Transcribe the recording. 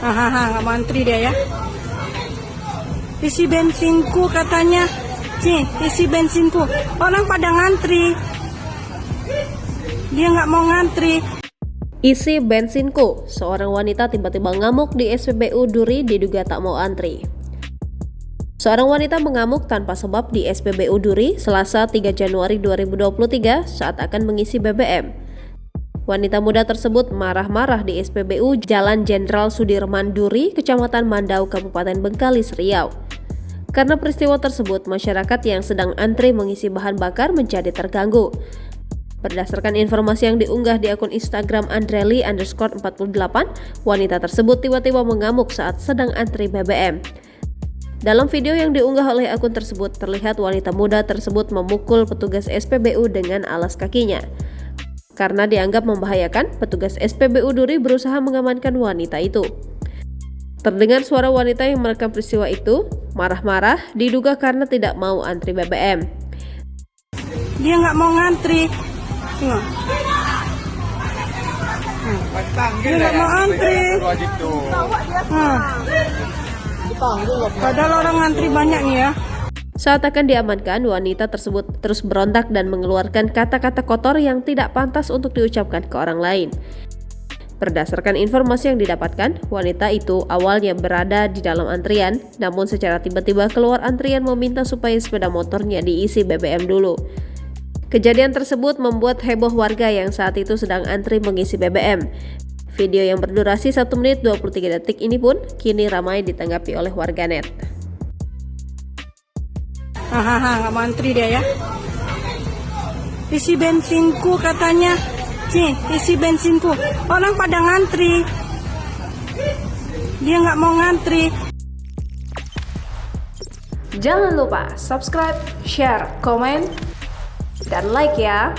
Hahaha, nggak mau antri dia ya. Isi bensinku katanya. Nih, isi bensinku. Orang pada ngantri. Dia nggak mau ngantri. Isi bensinku, seorang wanita tiba-tiba ngamuk di SPBU Duri diduga tak mau antri. Seorang wanita mengamuk tanpa sebab di SPBU Duri Selasa 3 Januari 2023 saat akan mengisi BBM. Wanita muda tersebut marah-marah di SPBU Jalan Jenderal Sudirman Duri, Kecamatan Mandau, Kabupaten Bengkalis, Riau. Karena peristiwa tersebut, masyarakat yang sedang antri mengisi bahan bakar menjadi terganggu. Berdasarkan informasi yang diunggah di akun Instagram Andreli_48, wanita tersebut tiba-tiba mengamuk saat sedang antri BBM. Dalam video yang diunggah oleh akun tersebut, terlihat wanita muda tersebut memukul petugas SPBU dengan alas kakinya. Karena dianggap membahayakan, petugas SPBU Duri berusaha mengamankan wanita itu. Terdengar suara wanita yang merekam peristiwa itu, marah-marah diduga karena tidak mau antri BBM. Dia nggak mau ngantri. Dia nggak mau antri. Padahal orang ngantri banyak nih ya. Saat akan diamankan, wanita tersebut terus berontak dan mengeluarkan kata-kata kotor yang tidak pantas untuk diucapkan ke orang lain. Berdasarkan informasi yang didapatkan, wanita itu awalnya berada di dalam antrian, namun secara tiba-tiba keluar antrian meminta supaya sepeda motornya diisi BBM dulu. Kejadian tersebut membuat heboh warga yang saat itu sedang antri mengisi BBM. Video yang berdurasi 1 menit 23 detik ini pun kini ramai ditanggapi oleh warganet. Hahaha, nggak mau antri dia ya. Isi bensinku katanya. Nih, isi bensinku. Orang pada ngantri. Dia nggak mau ngantri. Jangan lupa subscribe, share, komen, dan like ya.